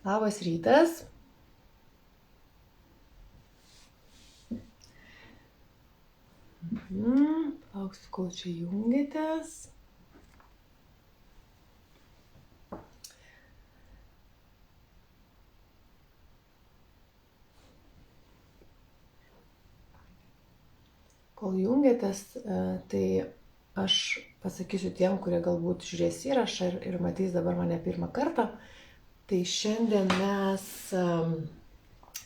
Labas rytas. Lauksiu, kol čia jungiatės. Kol jungiatės, tai aš pasakysiu tiem, kurie galbūt žiūrės įrašą ir matys dabar mane pirmą kartą. Tai šiandien mes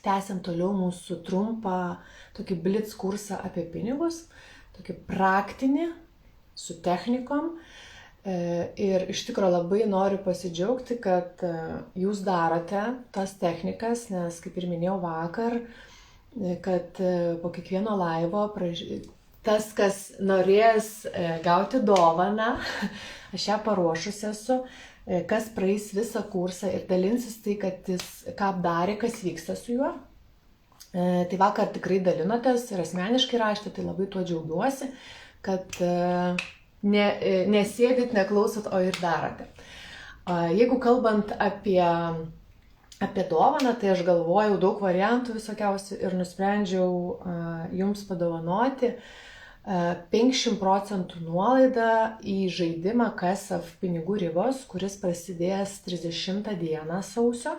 tęsiam toliau mūsų trumpą tokį blitz kursą apie pinigus, tokį praktinį, su technikom. Ir iš tikrųjų labai noriu pasidžiaugti, kad jūs darote tas technikas, nes kaip ir minėjau vakar, kad po kiekvieno laivo tas, kas norės gauti dovaną, aš ją paruošusi esu, kas praeis visą kursą ir dalinsis tai, kad jis ką darė, kas vyksta su juo. Tai vakar tikrai dalinotės ir asmeniškai raštė, tai labai tuo džiaugiuosi, kad nesėdit, neklausot, o ir darote. Jeigu kalbant apie dovaną, tai aš galvojau daug variantų visokiausių ir nusprendžiau jums padovanoti 50% nuolaidą į žaidimą KSF pinigų ribos, kuris prasidės 30 dieną sausio.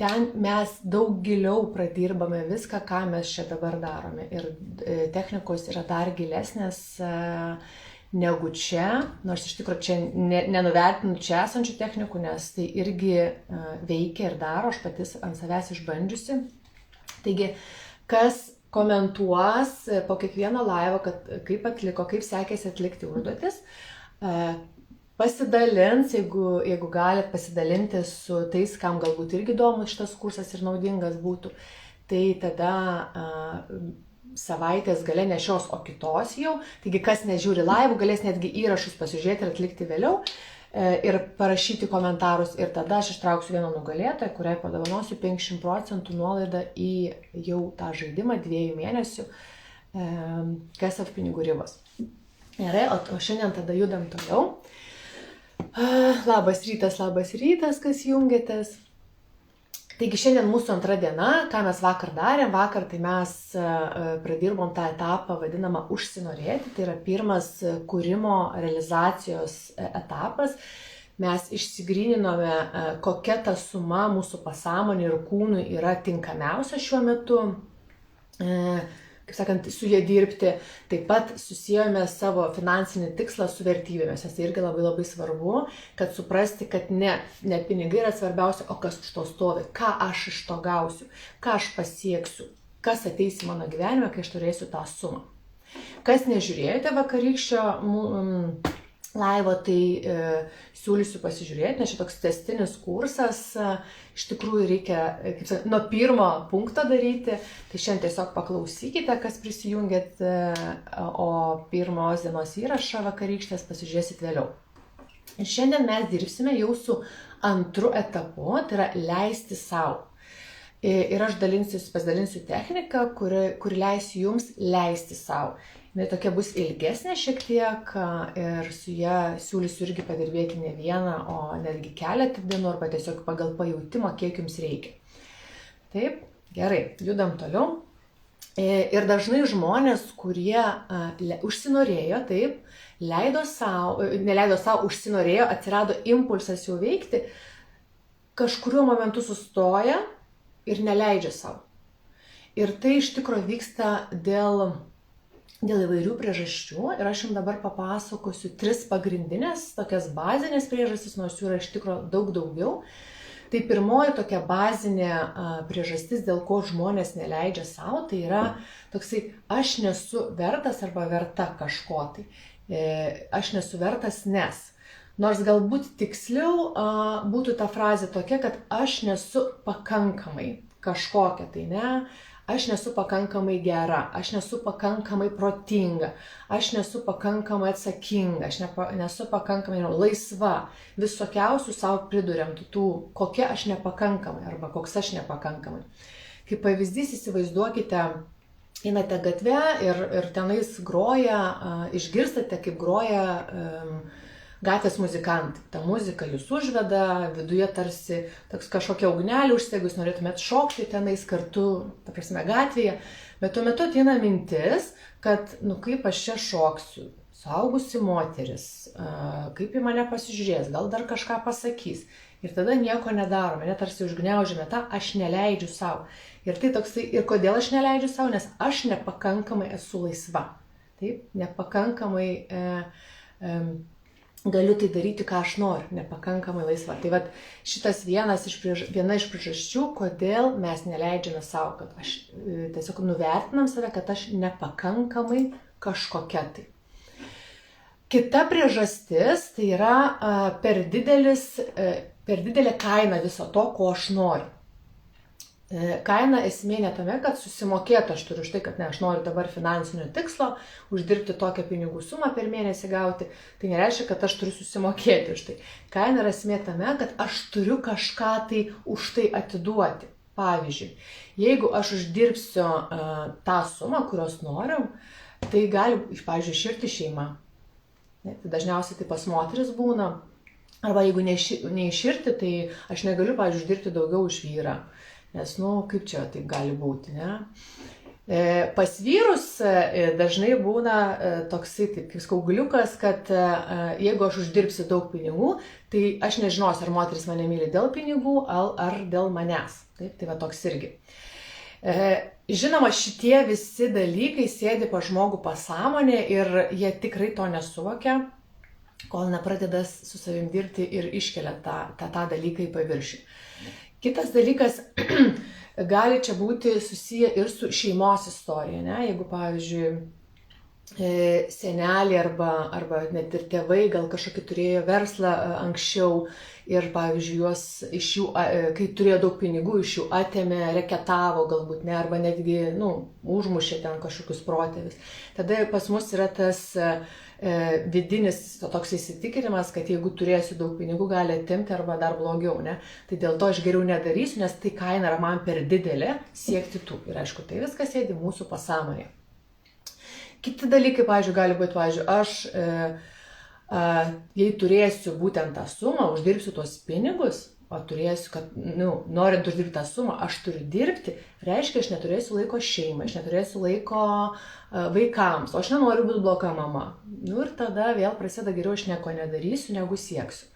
Ten mes daug giliau pradirbame viską, ką mes čia dabar darome. Ir technikos yra dar gilesnės negu čia, nors iš tikrųjų čia nenuvertinu čia esančių technikų, nes tai irgi veikia ir daro, aš patys ant savęs išbandžiusi. Taigi, kas komentuos po kiekvieno laivo, kad kaip atliko, kaip sekėsi atlikti užduotis, pasidalins, jeigu galit pasidalinti su tais, kam galbūt irgi įdomus šitas kursas ir naudingas būtų, tai tada savaitės gale ne šios, o kitos jau. Taigi, kas nežiūri laivų, galės netgi įrašus pasižiūrėti ir atlikti vėliau ir parašyti komentarus. Ir tada aš ištrauksiu vieną nugalėtoją, kuriai padovanosiu 50% nuolaidą į jau tą žaidimą 2 mėnesių KSF pinigų ribos. Gerai, o šiandien tada judam toliau. Labas rytas, kas jungiatės. Taigi šiandien mūsų antra diena, ką mes vakar darėm. Vakar tai mes pradirbom tą etapą vadinamą užsinorėti. Tai yra pirmas kūrimo realizacijos etapas. Mes išsigryninome, kokia ta suma mūsų pasąmonė ir kūnui yra tinkamiausia šiuo metu, kaip sakant, su jie dirbti. Taip pat susijome savo finansinį tikslą su vertybėmis. Tai irgi labai labai svarbu, kad suprasti, kad ne pinigai yra svarbiausia, o kas už to stovi, ką aš iš to gausiu, ką aš pasieksiu, kas ateis į mano gyvenimą, kai aš turėsiu tą sumą. Kas nežiūrėjote vakarykščio laivo, tai siūlysiu pasižiūrėti, nes čia toks testinis kursas, iš tikrųjų reikia, kaip sakant, nuo pirmo punkto daryti, tai šiandien tiesiog paklausykite, kas prisijungėt, o pirmos dienos įrašą vakarykštės pasižiūrėsit vėliau. Ir šiandien mes dirbsime jau su antru etapu, tai yra leisti sau. Ir aš pasidalinsiu techniką, kuri leis jums leisti sau. Jis tokia bus ilgesnė šiek tiek ir su ją siūlysiu irgi padirbėti ne vieną, o netgi keletą dienų arba tiesiog pagal pajautimą, kiek jums reikia. Taip, gerai, judam toliau. Ir dažnai žmonės, kurie užsinorėjo, taip, neleido sau, užsinorėjo, atsirado impulsas jau veikti, kažkuriuo momentu sustoja ir neleidžia sau. Ir tai iš tikrųjų vyksta dėl įvairių priežasčių ir aš jums dabar papasakosiu 3 pagrindinės, tokias bazinės priežastis, nors jų yra iš tikrųjų daug daugiau. Tai pirmoji tokia bazinė priežastis, dėl ko žmonės neleidžia savo, tai yra toksai aš nesu vertas arba verta kažko tai. Aš nesu vertas, nes. Nors galbūt tiksliau būtų ta frazė tokia, kad aš nesu pakankamai kažkokia, tai ne. Aš nesu pakankamai gera, aš nesu pakankamai protinga, aš nesu pakankamai atsakinga, aš nesu pakankamai laisva. Visokiausių savo priduriam tų, kokia aš nepakankamai arba koks aš nepakankamai. Kaip pavyzdys įsivaizduokite, einate gatve ir tenais groja, išgirstate, kaip groja gatvės muzikantai. Ta muzika jūs užveda, viduje tarsi toks kažkokia ugnelė užsidega, jūs norėtumėt šokti tenais kartu, ta prasme, gatvėje, bet tuo metu ateina mintis, kad, kaip aš čia šoksiu, suaugusi moteris, kaip į mane pasižiūrės, gal dar kažką pasakys. Ir tada nieko nedarome, net tarsi užgniaužiame tą, aš neleidžiu savo. Ir tai toksai, ir kodėl aš neleidžiu savo, nes aš nepakankamai esu laisva. Taip, nepakankamai galiu tai daryti, ką aš noriu, nepakankamai laisva. Tai vat šitas viena iš priežasčių, kodėl mes neleidžiame savo, kad aš tiesiog nuvertinam save, kad aš nepakankamai kažkokia tai. Kita priežastis tai yra per didelė kaina viso to, ko aš noriu. Kaina esmė ne tame, kad susimokėtų aš turiu už tai, kad aš noriu dabar finansinio tikslo, uždirbti tokią pinigų sumą per mėnesį gauti, tai nereiškia, kad aš turiu susimokėti už tai. Kaina yra esmė tame, kad aš turiu kažką tai už tai atiduoti. Pavyzdžiui, jeigu aš uždirbsiu tą sumą, kurios noriu, tai gali, pavyzdžiui, iširti šeimą. Tai dažniausiai tai pas moteris būna. Arba jeigu neiširti, tai aš negaliu, pavyzdžiui, uždirbti daugiau už vyrą. Nes, kaip čia taip gali būti, ne? Pas vyrus dažnai būna toksai, taip kaip skauguliukas, kad jeigu aš uždirbsiu daug pinigų, tai aš nežinosiu, ar moteris mane myli dėl pinigų, ar dėl manęs. Taip, tai va toks irgi. Žinoma, šitie visi dalykai sėdi pa žmogų pasąmonė ir jie tikrai to nesuvokia, kol nepradeda su savim dirbti ir iškelia tą dalyką į paviršių. Kitas dalykas gali čia būti susiję ir su šeimos istorija, ne? Jeigu, pavyzdžiui, seneliai arba net ir tėvai gal kažkokį turėjo verslą anksčiau ir, pavyzdžiui, juos iš jų, kai turėjo daug pinigų, iš jų atėmė, reketavo galbūt, ne, arba netgi, užmušė ten kažkokius protėvius. Tada pas mus yra tas vidinis toks įsitikinimas, kad jeigu turėsiu daug pinigų, gali atimti arba dar blogiau, ne? Tai dėl to aš geriau nedarysiu, nes tai kaina yra man per didelė siekti tų. Ir aišku, tai viskas sėdi mūsų pasąmonėje. Kiti dalykai, pavyzdžiui, gali būti, pavyzdžiui, aš, jei turėsiu būtent tą sumą, uždirbsiu tuos pinigus, o turėsiu, kad, norint uždirbti tą sumą, aš turiu dirbti, reiškia, aš neturėsiu laiko šeimai, aš neturėsiu laiko vaikams, o aš nenoriu būti bloga mama. Ir tada vėl prasideda geriau, aš nieko nedarysiu, negu sieksiu.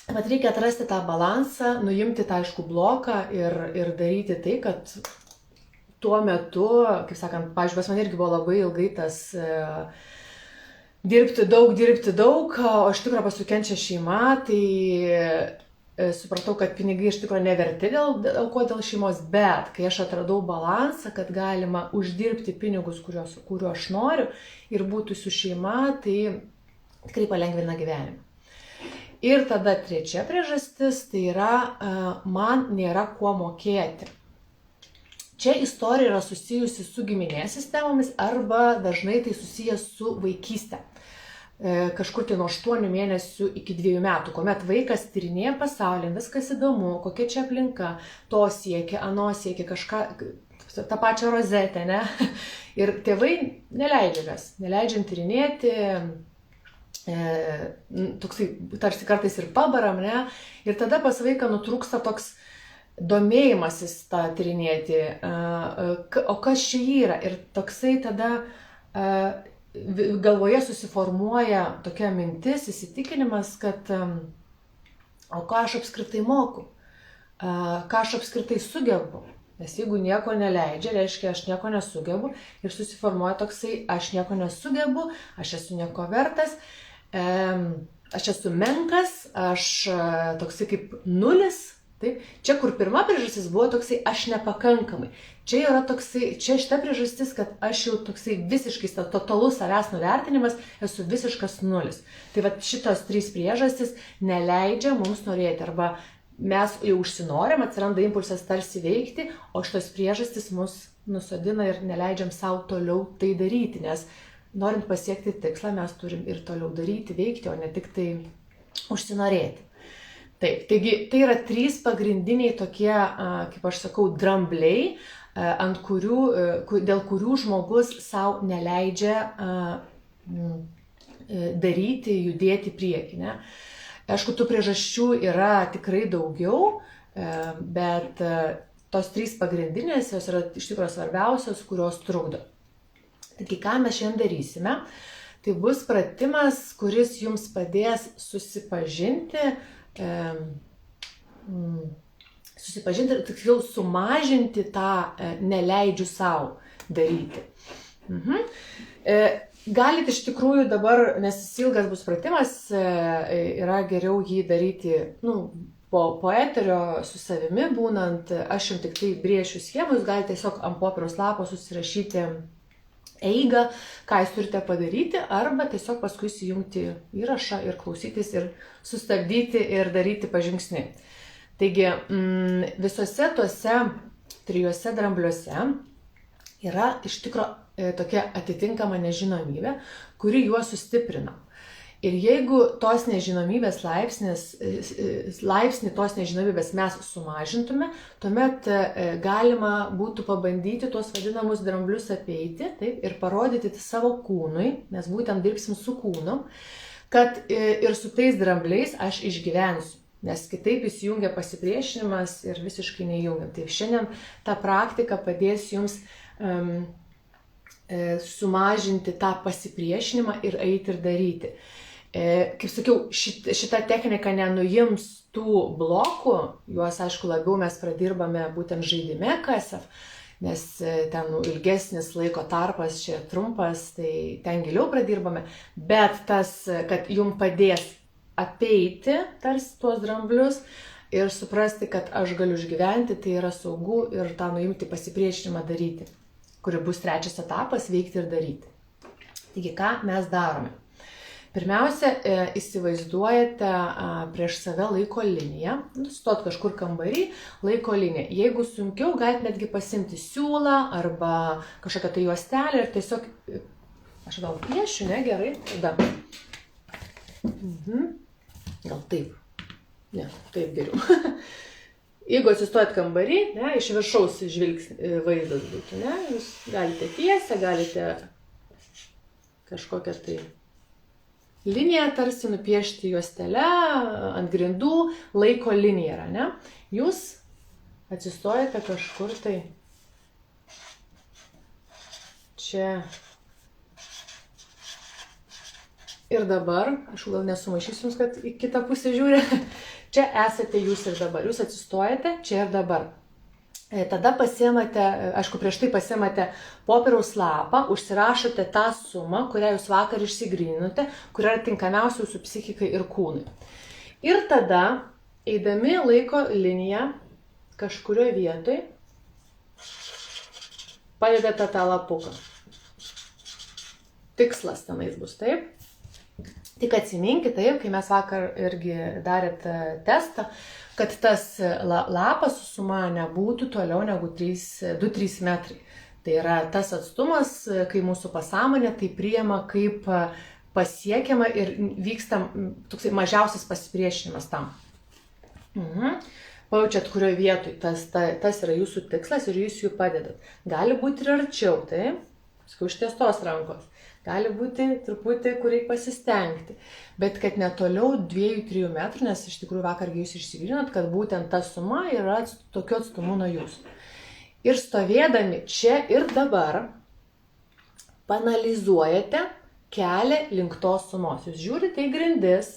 Bet reikia atrasti tą balansą, nuimti tą, aišku, bloką ir daryti tai, kad tuo metu, kaip sakant, pavyzdžiui, pas man irgi buvo labai ilgai tas dirbti daug, o iš tikrųjų pasukenčia šeima, tai supratau, kad pinigai iš tikrųjų neverti dėl šeimos, bet kai aš atradau balansą, kad galima uždirbti pinigus, kuriuos aš noriu ir būti su šeima, tai tikrai palengvina gyvenimą. Ir tada trečia priežastis, tai yra, man nėra kuo mokėti. Čia istorija yra susijusi su giminės sistemomis arba dažnai tai susijęs su vaikyste. Kažkur tai nuo 8 mėnesių iki 2 metų, kuomet vaikas tyrinėja pasaulį, viskas įdomu, kokia čia aplinka, to siekia, ano siekia, kažką, tą pačią rozetę, ne? Ir tėvai neleidžiam tyrinėti, toksai tarsi kartais ir pabaram, ne? Ir tada pas vaiką nutrūksta toks domėjimasis tą tyrinėti, o kas čia yra. Ir toksai tada galvoje susiformuoja tokia mintis, įsitikinimas, kad o ką aš apskritai moku, ką aš apskritai sugebu. Nes jeigu nieko neleidžia, reiškia, aš nieko nesugebu ir susiformuoja toksai, aš nieko nesugebu, aš esu nieko vertas, aš esu menkas, aš toksai kaip nulis. Taip? Čia, kur pirma priežastis buvo toksai, aš nepakankamai. Čia yra toksai, čia šita priežastis, kad aš jau toksai visiškai totalus savęs nuvertinimas, esu visiškas nulis. Tai va šitos 3 priežastis neleidžia mums norėti, arba mes jau užsinorim, atsiranda impulsas tarsi veikti, o šitos priežastis mus nusodina ir neleidžiam savo toliau tai daryti, nes norint pasiekti tikslą, mes turim ir toliau daryti, veikti, o ne tik tai užsinorėti. Taip, taigi tai yra 3 pagrindiniai tokie, kaip aš sakau, drambliai, dėl kurių žmogus savo neleidžia daryti, judėti prieki, ne? Aišku, tų priežasčių yra tikrai daugiau, bet tos 3 pagrindinės, jos yra iš tikrųjų svarbiausios, kurios trukdo. Taigi, ką mes šiandien darysime, tai bus pratimas, kuris jums padės susipažinti, tiksliau sumažinti tą neleidžiu savo daryti. Galit iš tikrųjų dabar, nes ilgas bus pratimas, yra geriau jį daryti po eterio su savimi būnant, aš jums tik tai brėšiu schemą, jūs galite tiesiog ant popieriaus lapo susirašyti eigą, ką jūs turite padaryti, arba tiesiog paskui įjungti įrašą ir klausytis ir sustabdyti ir daryti pažingsniui. Taigi, visose tuose 3 drambliuose yra iš tikro tokia atitinkama nežinomybė, kuri juos sustiprina. Ir jeigu tos nežinomybės laipsnį tos nežinomybės mes sumažintume, tuomet galima būtų pabandyti tuos vadinamus dramblius apeiti, taip, ir parodyti savo kūnui, nes būtent dirbsim su kūnu, kad ir su tais drambliais aš išgyvensiu, nes kitaip įsijungia pasipriešinimas ir visiškai neįjungiam. Tai šiandien ta praktika padės jums sumažinti tą pasipriešinimą ir eiti ir daryti. Kaip sakiau, šita technika nenuims tų blokų, juos aišku labiau mes pradirbame būtent žaidime KSF, nes ten ilgesnis laiko tarpas, čia trumpas, tai ten giliau pradirbame, bet tas, kad jums padės apeiti tarsi tuos dramblius ir suprasti, kad aš galiu išgyventi, tai yra saugu ir tą nuimti pasipriešinimą daryti, kuri bus 3 etapas veikti ir daryti. Taigi, ką mes darome? Pirmiausia, įsivaizduojate prieš save laiko liniją, stot kažkur kambarį, laiko liniją. Jeigu sunkiau, galite netgi pasimti siūlą arba kažkokią tai juostelę ir tiesiog, aš gal piešiu, ne, gerai, tada. Gal taip. Ne, taip geriau. Jeigu atsistojat kambarį, ne, iš viršaus vaizdas būtų, ne, jūs galite tiesę, galite kažkokią tai liniją tarsi nupiešti juostelę ant grindų, laiko linija yra, ne. Jūs atsistojate kažkur tai čia ir dabar, aš gal nesumaišysiu jums, kad į kitą pusę žiūrė. Čia esate jūs ir dabar. Jūs atsistojate čia ir dabar. Tada pasiemate, aišku, prieš tai pasiemate popieriaus lapą, užsirašote tą sumą, kurią jūs vakar išsigryninote, kuri yra tinkamiausia jūsų psichikai ir kūnui. Ir tada, eidami laiko liniją kažkurioje vietoj, padedate tą lapuką. Tikslas tenais bus, taip? Tik atsiminkit, taip, kai mes vakar irgi darėt testą, kad tas lapas su suma nebūtų toliau negu 2-3 metrai. Tai yra tas atstumas, kai mūsų pasąmonė tai priima kaip pasiekiama ir vyksta toksai mažiausias pasipriešinimas tam. Pajaučiat, kurioje vietoj tas yra jūsų tikslas ir jūs jų padedat. Gali būti ir arčiau, taip, ištiestos rankos. Gali būti truputį, kur reikia pasistengti, bet kad netoliau 2-3 metrų, nes iš tikrųjų vakar jūs išsigrinot, kad būtent ta suma yra tokiu atstumu nuo jūsų. Ir stovėdami čia ir dabar panalizuojate kelią link tos sumos. Jūs žiūrite į grindis,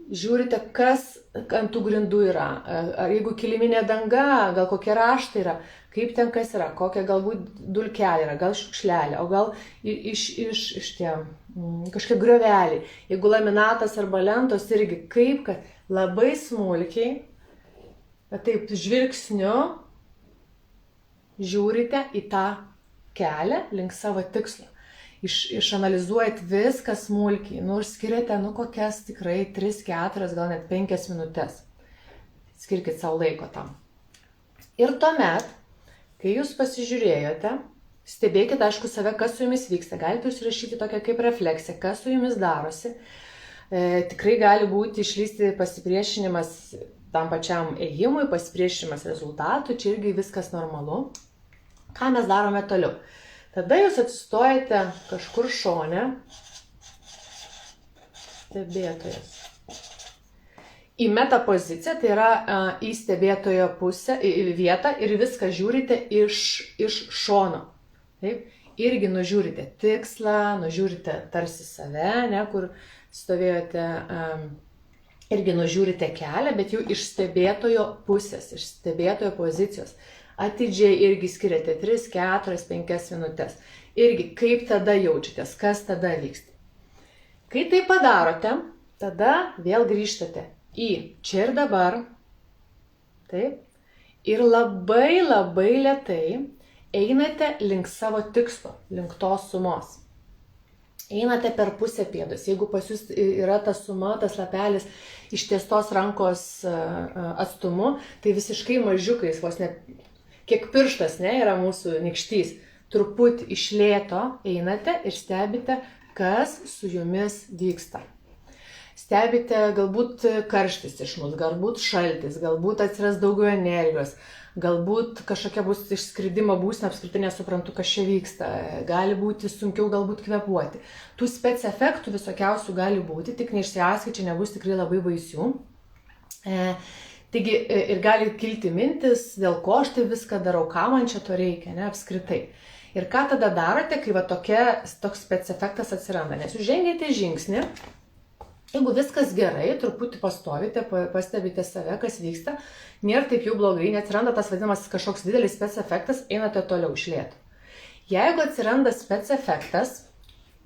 žiūrite, kas ant tų grindų yra, ar jeigu kiliminė danga, gal kokie raštai yra, kaip ten kas yra, kokia galbūt dulkelė yra, gal šiukšlelė, o gal iš tie kažkokie griovelį. Jeigu laminatas arba lentos irgi, kaip kad labai smulkiai, bet taip žvilgsniu žiūrite į tą kelią link savo tikslo. Išanalizuojat viską smulkiai, ir skiriate, kokias tikrai 3-4, gal net 5 minutės. Skirkit savo laiko tam. Ir tuomet, kai jūs pasižiūrėjote, stebėkit, aišku, save, kas su jumis vyksta. Galite užsirašyti tokią kaip refleksiją, kas su jumis darosi. Tikrai gali būti išlysti pasipriešinimas tam pačiam ėjimui, pasipriešinimas rezultatui, čia irgi viskas normalu. Ką mes darome toliau? Tada jūs atsistojate kažkur šone, stebėtojas. Į meta poziciją, tai yra į stebėtojo pusę, į vietą ir viską žiūrite iš šono. Taip? Irgi nužiūrite tikslą, nužiūrite tarsi save, ne, kur stovėjote, irgi nužiūrite kelią, bet jau iš stebėtojo pusės, iš stebėtojo pozicijos. Atidžiai irgi skiriate 3, 4, 5 minutės. Irgi kaip tada jaučiatės, kas tada vyksta. Kai tai padarote, tada vėl grįžtate į čia ir dabar. Taip. Ir labai lėtai einate link savo tikslo, link tos sumos. Einate per pusę pėdos. Jeigu pas jūs yra ta suma, tas lapelis ištiestos rankos atstumu, tai visiškai mažiukais, vos ne kiek pirštas, ne, yra mūsų nykštys. Truputį iš lėto einate ir stebite, kas su jumis vyksta. Stebite galbūt karštis iš mūsų, galbūt šaltis, galbūt atsiras daugiau energijos, galbūt kažkokia bus išskridimo būsena, apskritai nesuprantu, kas čia vyksta, gali būti sunkiau galbūt kvėpuoti. Tų spec efektų visokiausių gali būti, tik neišsiaiškinkite, čia nebus tikrai labai baisių. Taigi ir gali kilti mintis, dėl ko aš tai viską darau, ką man čia to reikia, ne, apskritai. Ir ką tada darote, kai va toks spec efektas atsiranda, nes jūs žengėte žingsnį. Jeigu viskas gerai, truputį pastovite, pastebite save, kas vyksta, nėra taip jau blogai, neatsiranda tas vadinamas kažkoks didelis spec efektas, einate toliau iš lėto. Jeigu atsiranda spec efektas,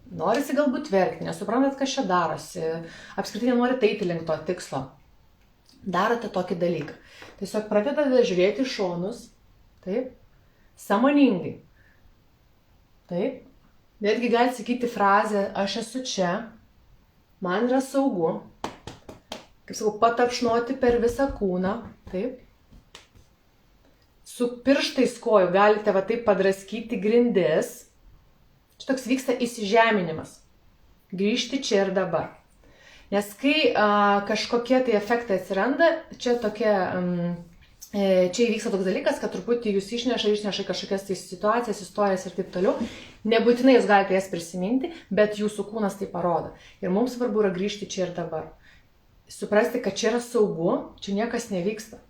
norisi galbūt verkti, nesuprantat, kas čia darosi, apskritai nenorite eiti link to tikslo, darote tokį dalyką. Tiesiog pradedate žiūrėti šonus, taip, sąmoningai. Taip, netgi galite sakyti frazę, aš esu čia, man yra saugu, kaip sakau, patapšnoti per visą kūną, taip. Su pirštais kojų galite va taip padraskyti grindis. Čia toks vyksta įsižeminimas. Grįžti čia ir dabar. Nes kai kažkokie tai efektai atsiranda, čia įvyksta toks dalykas, kad truputį jūs išneša kažkokias tai situacijas, istorijas ir taip toliau. Nebūtinai jūs galite jas prisiminti, bet jūsų kūnas tai parodo. Ir mums svarbu yra grįžti čia ir dabar. Suprasti, kad čia yra saugu, čia niekas nevyksta.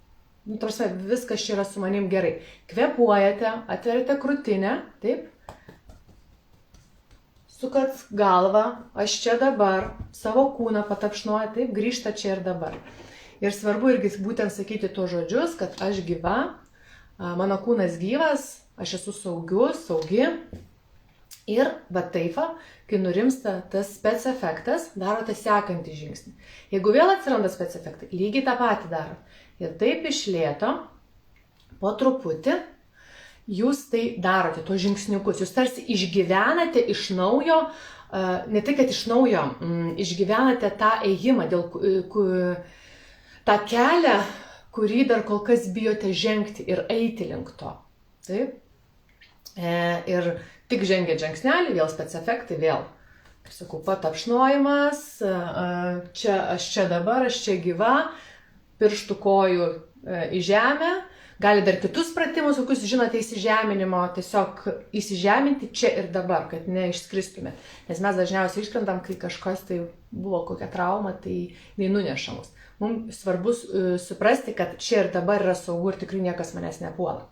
Tarsi, viskas čia yra su manim gerai. Kvėpuojate, atveriate krūtinę, taip. Sukat galvą, aš čia dabar, savo kūną patapšnuoja, taip, grįžta čia ir dabar. Ir svarbu irgi būtent sakyti tuos žodžius, kad aš gyva, mano kūnas gyvas, aš esu saugi. Ir va taip, kai nurimsta tas spec efektas, darote sekantį žingsnį. Jeigu vėl atsiranda spec efektai, lygiai tą patį darot. Ir taip iš lėto, po truputį, jūs tai darote, tuos žingsniukus. Jūs tarsi išgyvenate iš naujo, ne tai, kad iš naujo, išgyvenate tą ėjimą, tą kelią, kurį dar kol kas bijote žengti ir eiti link to. Taip? Ir tik žengėt žingsnelį, vėl spec efektai, vėl, kaip sakau, patapšnojimas, aš čia dabar, aš čia gyva, pirštų kojų į žemę, gali dar kitus pratimus, kokius žinote įsižeminimo, tiesiog įsižeminti čia ir dabar, kad neišskristume. Nes mes dažniausiai iškrendam, kai kažkas tai buvo kokia trauma, tai nuneša mus. Mums svarbu suprasti, kad čia ir dabar yra saugu ir tikrai niekas manęs nepuola.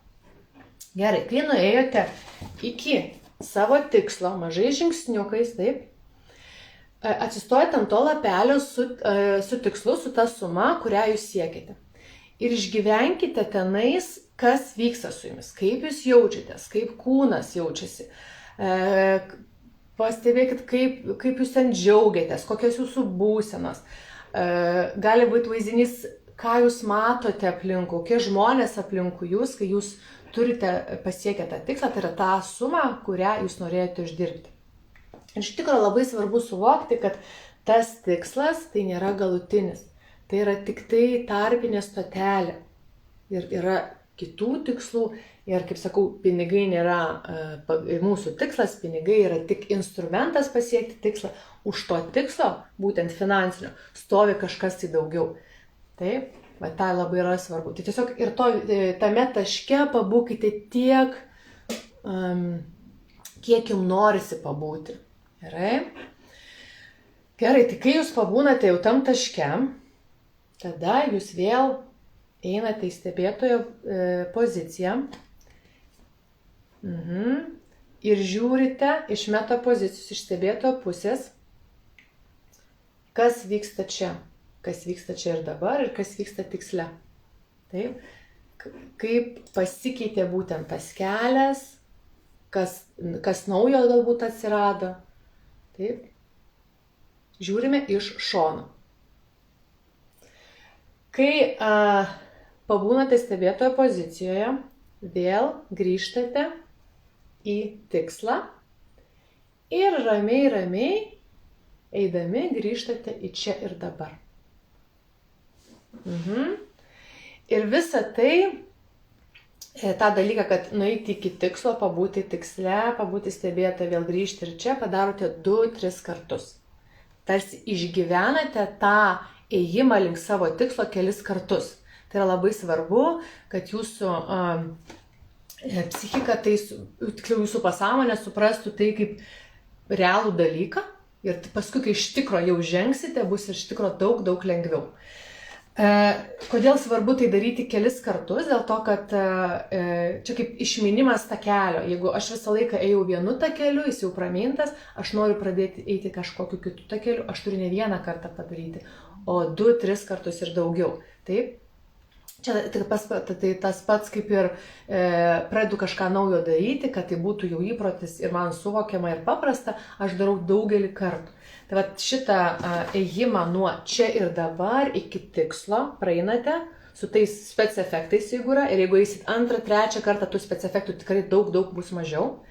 Gerai, kai nuėjote iki savo tikslo, mažais žingsniukais, taip, atsistojate ant to lapelio su tikslu, su ta suma, kurią jūs siekite. Ir išgyvenkite tenais, kas vyksta su jumis, kaip jūs jaučiatės, kaip kūnas jaučiasi. Pastebėkit, kaip jūs ten džiaugiatės, kokios jūsų būsenos. Gali būti vaizdinys, ką jūs matote aplinkui, kokie žmonės aplinkui jūs, kai jūs turite pasiekę tą tikslą, tai yra tą sumą, kurią jūs norėjote uždirbti. Ir iš tikrųjų labai svarbu suvokti, kad tas tikslas tai nėra galutinis. Tai yra tik tai tarpinė stotelė. Ir yra kitų tikslų. Ir, kaip sakau, pinigai nėra mūsų tikslas, pinigai yra tik instrumentas pasiekti tikslą. Už to tikslo, būtent finansinio, stovi kažkas tai daugiau. Taip, bet tai labai yra svarbu. Tai tiesiog ir tame taške pabūkite tiek, kiek jums norisi pabūti. Gerai? Gerai, tai kai jūs pabūnate jau tam taške, tada jūs vėl einate į stebėtojo poziciją ir žiūrite iš meta pozicijos, iš stebėtojo pusės, kas vyksta čia ir dabar ir kas vyksta tiksle. Taip? Kaip pasikeitė būtent tas kelias, kas naujo galbūt atsirado. Taip? Žiūrime iš šono. Kai pabūnate stebėtojo pozicijoje, vėl grįžtate į tikslą ir ramiai eidami grįžtate į čia ir dabar. Ir visa tai, tą dalyką, kad nueiti iki tikslo, pabūti tiksle, pabūti stebėtoje, vėl grįžti ir čia, padarote 2-3 kartus. Tarsi išgyvenate tą ėjimą link savo tikslo kelis kartus. Tai yra labai svarbu, kad jūsų psichika, tiksliau jūsų pasąmonė suprastų tai kaip realų dalyką ir paskui, kai iš tikro jau žengsite, bus iš tikro daug lengviau. Kodėl svarbu tai daryti kelis kartus? Dėl to, kad čia kaip išminimas takelio. Jeigu aš visą laiką ėjau vienu takeliu, jis jau pramintas, aš noriu pradėti eiti kažkokiu kitu takeliu, aš turiu ne vieną kartą padaryti, o 2-3 kartus ir daugiau. Taip? Čia tai tas pats kaip ir pradedu kažką naujo daryti, kad tai būtų jau įprotis ir man suvokiama ir paprasta, aš darau daugelį kartų. Tai vat šitą ėjimą nuo čia ir dabar iki tikslo praeinate su tais spec efektais, jeigu yra, ir jeigu eisit 2-3 kartą, tų spec efektų tikrai daug bus mažiau.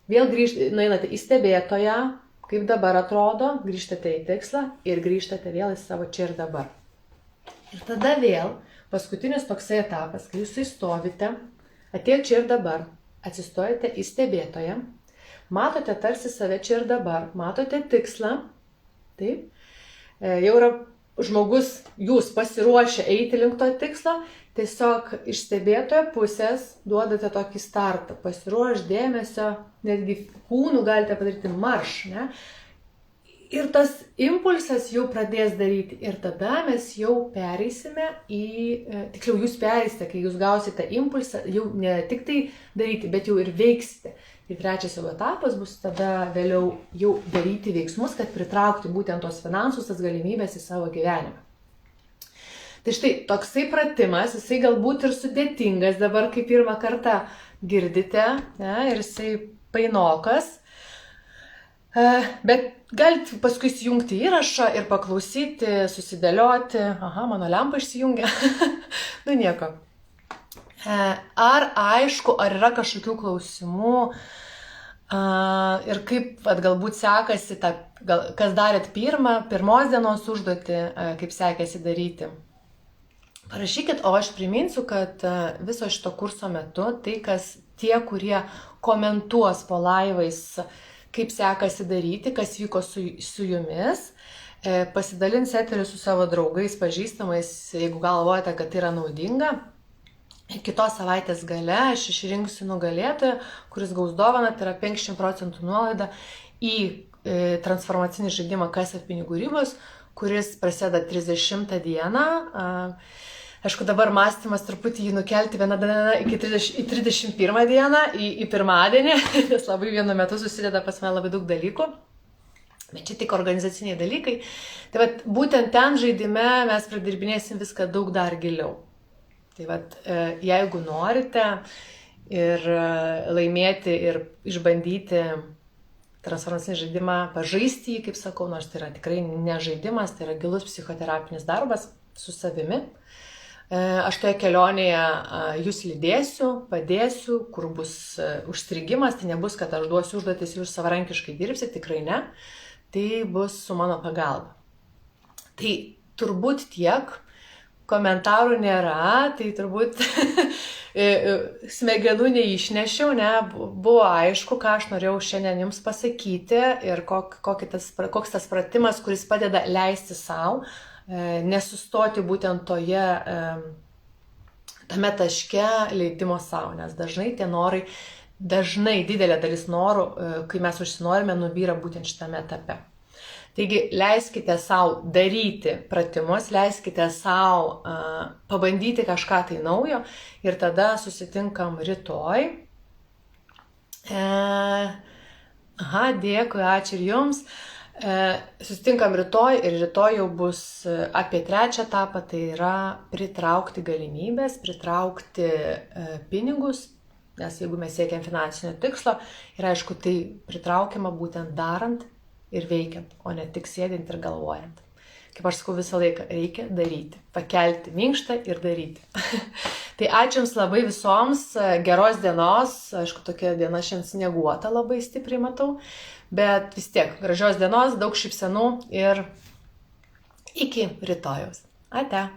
Vėl nueinate į stebėtoją, kaip dabar atrodo, grįžtate į tikslą ir grįžtate vėl į savo čia ir dabar. Ir tada vėl paskutinis toksai etapas, kai jūs įstovite, atėjot čia ir dabar, atsistojate į stebėtoją, matote tarsi save čia ir dabar, matote tikslą, taip, jau yra žmogus, jūs pasiruošę eiti link to tikslo, tiesiog iš stebėtojo pusės duodate tokį startą, pasiruoš dėmesio, netgi kūnų galite padaryti marš, ne? Ir tas impulsas jau pradės daryti ir tada mes jau pereisime tiksliau jūs pereisite, kai jūs gausite impulsą, jau ne tik tai daryti, bet jau ir veiksite. Ir trečias jau etapas bus tada vėliau jau daryti veiksmus, kad pritraukti būtent tos finansus, tas galimybės į savo gyvenimą. Tai štai toksai pratimas, jisai galbūt ir sudėtingas dabar, kai pirmą kartą girdite, ne, ir jisai painokas. Bet galite paskui įsijungti įrašą ir paklausyti, susidėlioti. Aha, mano lempa išsijungia. Nu nieko. Ar aišku, ar yra kažkokių klausimų ir kaip galbūt sekasi, kas darėt pirmos dienos užduotį, kaip sekėsi daryti. Parašykit, o aš priminsiu, kad viso šito kurso metu, tie, kurie komentuos po laivais, kaip sekasi daryti, kas vyko su jumis, pasidalins eterį su savo draugais, pažįstamais, jeigu galvojate, kad tai yra naudinga. Kitos savaitės gale aš išrinksiu nugalėtoją, kuris gaus dovaną, tai yra 50% nuolaida į transformacinį žaidimą Kas ir pinigų ribos, kuris prasideda 30 dieną. Aišku, dabar mąstymas truputį jį nukelti vieną dieną į 31 dieną, į pirmadienį, nes labai vienu metu susideda pas mane labai daug dalykų. Bet čia tik organizaciniai dalykai. Tai vat, būtent ten žaidime mes pradirbinėsim viską daug dar giliau. Tai vat, jeigu norite ir laimėti ir išbandyti transformacinį žaidimą, pažaisti jį, kaip sakau, nors tai yra tikrai ne žaidimas, tai yra gilus psichoterapinis darbas su savimi. Aš toje kelionėje jūs lydėsiu, padėsiu, kur bus užstrigimas, tai nebus, kad aš duosiu užduotis ir jūs savarankiškai dirbsit, tikrai ne, tai bus su mano pagalba. Tai turbūt tiek. Komentarų nėra, tai turbūt smegenų neišnešiau, ne, buvo aišku, ką aš norėjau šiandien jums pasakyti ir koks tas pratimas, kuris padeda leisti savo, nesustoti būtent tame taške leidimo savo, nes dažnai tie norai, didelė dalis norų, kai mes užsinorime, nubyra būtent šitame etape. Taigi leiskite savo daryti pratimus, leiskite savo pabandyti kažką tai naujo ir tada susitinkam rytoj. Dėkui, ačiū ir jums. Susitinkam rytoj ir rytoj jau bus apie trečią etapą, tai yra pritraukti galimybės, pritraukti pinigus, nes jeigu mes siekiam finansinio tikslo ir aišku, tai pritraukiama būtent darant ir veikiant, o ne tik sėdint ir galvojant. Kaip aš sakau, visą laiką reikia daryti, pakelti minkštą ir daryti. Tai ačiū Jums labai visoms, geros dienos, aišku, tokia diena šiandien snieguota labai stipriai matau, bet vis tiek gražios dienos, daug šypsenų ir iki rytojaus. Ate.